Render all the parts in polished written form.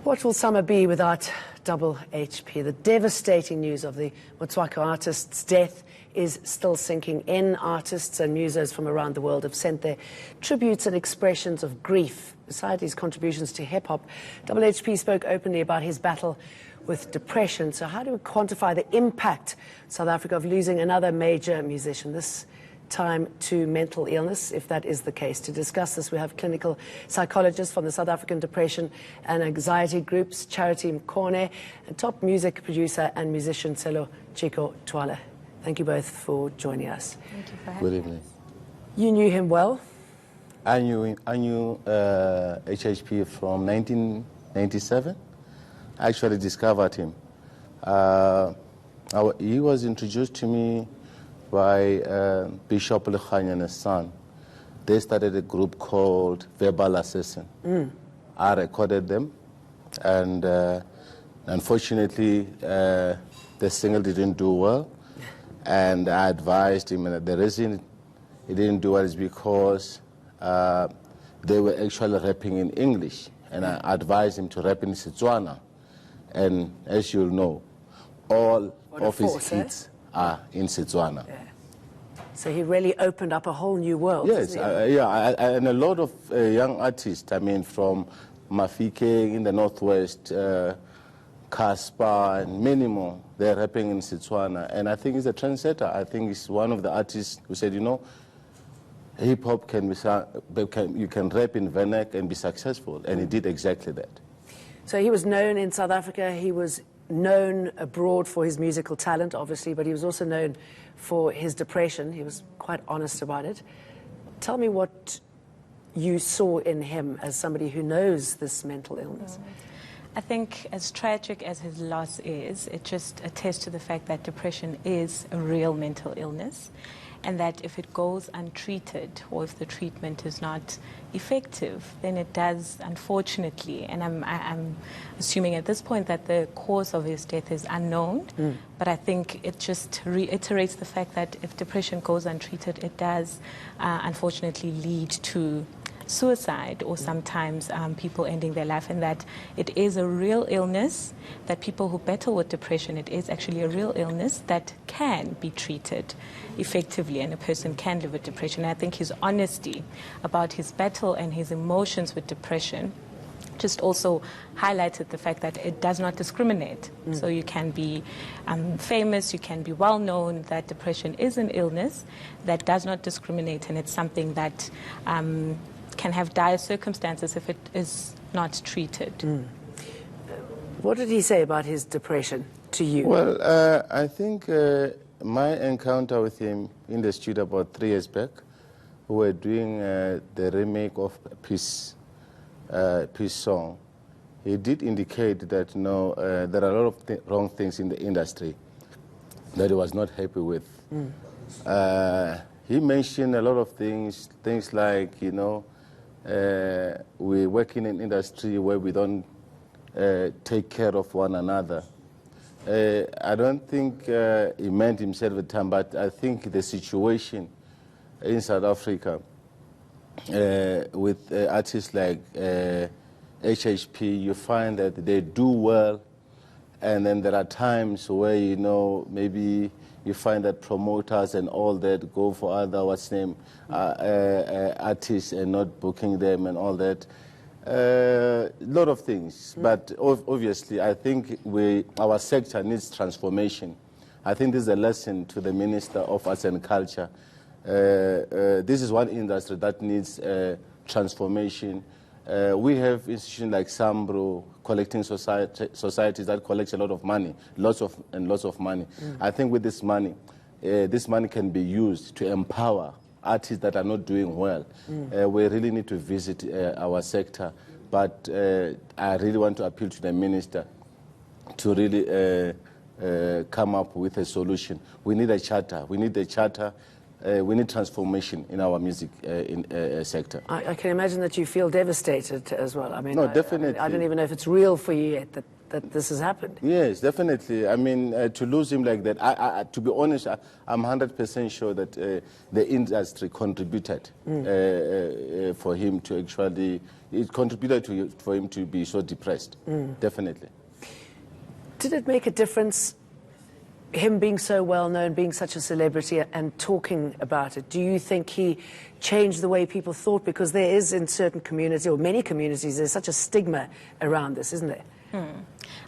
What will summer be without Double HP? The devastating news of the Motswako artist's death is still sinking in. Artists and musos from around the world have sent their tributes and expressions of grief. Besides his contributions to hip-hop, Double HP spoke openly about his battle with depression. So how do we quantify the impact, South Africa, of losing another major musician, this time to mental illness, if that is the case? To discuss this, we have clinical psychologists from the South African Depression and Anxiety Groups, Charity Mkhone, and top music producer and musician Selo Chico Twala. Thank you both for joining us. Thank you for having us. Good evening. You knew him well? I knew HHP from 1997. I actually discovered him. He was introduced to me by Bishop Lekhanya and his son. They started a group called Verbal Assassin. I recorded them, and unfortunately, the single didn't do well. And I advised him that the reason he didn't do well is because they were actually rapping in English, and I advised him to rap in Setswana. And as you'll know, all of his hits are in Setswana. Yeah. So he really opened up a whole new world. Yes, and a lot of young artists, I mean, from Mafike in the Northwest, Caspar, and many more, they're rapping in Setswana. And I think he's a trendsetter. I think he's one of the artists who said, you know, hip-hop can be, you can rap in Vernac and be successful. And he did exactly that. So he was known in South Africa, he was known abroad for his musical talent, obviously, but he was also known for his depression. He was quite honest about it. Tell me what you saw in him as somebody who knows this mental illness. I think as tragic as his loss is, it just attests to the fact that depression is a real mental illness, and that if it goes untreated or if the treatment is not effective, then it does, unfortunately, and I'm assuming at this point that the cause of his death is unknown, but I think it just reiterates the fact that if depression goes untreated, it does unfortunately lead to suicide or sometimes people ending their life, and that it is a real illness, that people who battle with depression, it is actually a real illness that can be treated effectively and a person can live with depression. And I think his honesty about his battle and his emotions with depression just also highlighted the fact that it does not discriminate. So you can be famous, you can be well known, that depression is an illness that does not discriminate, and it's something that can have dire circumstances if it is not treated. What did he say about his depression to you? Well, I think my encounter with him in the studio about 3 years back, we were doing the remake of Peace song. He did indicate that, you know, there are a lot of wrong things in the industry that he was not happy with. He mentioned a lot of things like, you know, we work in an industry where we don't take care of one another. I don't think he meant himself at the time, but I think the situation in South Africa with artists like HHP, you find that they do well, and then there are times where, you know, maybe you find that promoters and all that go for other, artists and not booking them and all that. A lot of things, but obviously I think our sector needs transformation. I think this is a lesson to the Minister of Arts and Culture. This is one industry that needs transformation. We have institutions like Sambro, collecting societies that collect a lot of money, lots of money. I think with this money can be used to empower artists that are not doing well. We really need to visit our sector, but I really want to appeal to the Minister to really come up with a solution. We need a charter. We need a charter. We need transformation in our music sector. I can imagine that you feel devastated as well. I mean, no, definitely. I don't even know if it's real for you yet that that this has happened. Yes, definitely. I mean, to lose him like that, to be honest, I'm 100% sure that the industry contributed for him to actually, it contributed for him to be so depressed, definitely. Did it make a difference, him being so well known, being such a celebrity and talking about it? Do you think he changed the way people thought? Because there is in certain communities, or many communities, there's such a stigma around this, isn't there?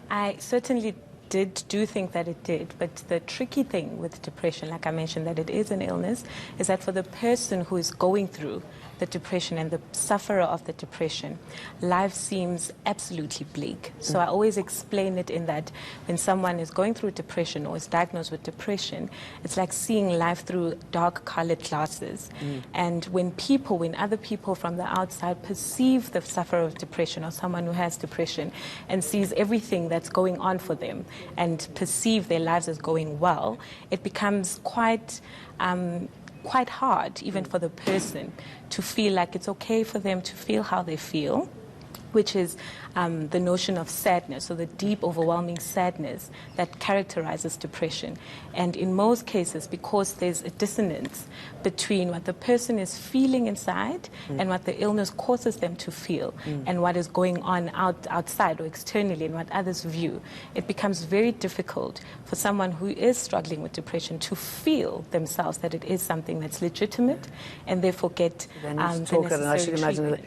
I certainly do think that it did, but the tricky thing with depression, like I mentioned, that it is an illness, is that for the person who is going through the depression and the sufferer of the depression, life seems absolutely bleak. So I always explain it in that when someone is going through depression or is diagnosed with depression, it's like seeing life through dark colored glasses. And when other people from the outside perceive the sufferer of depression or someone who has depression and sees everything that's going on for them and perceive their lives as going well, it becomes quite hard, even for the person, to feel like it's okay for them to feel how they feel, which is the notion of sadness, or the deep, overwhelming sadness that characterizes depression. And in most cases, because there's a dissonance between what the person is feeling inside and what the illness causes them to feel, and what is going on outside or externally and what others view, it becomes very difficult for someone who is struggling with depression to feel themselves that it is something that's legitimate, and therefore get the necessary treatment.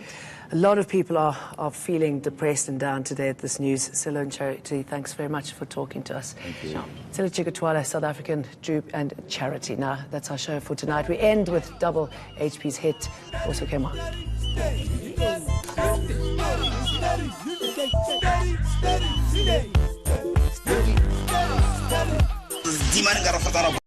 A lot of people are feeling depressed and down today at this news. Silo and Charity, thanks very much for talking to us. Thank you. Silo Chikatwala, South African Jupe and Charity. Now, that's our show for tonight. We end with double HP's hit, Also Came On.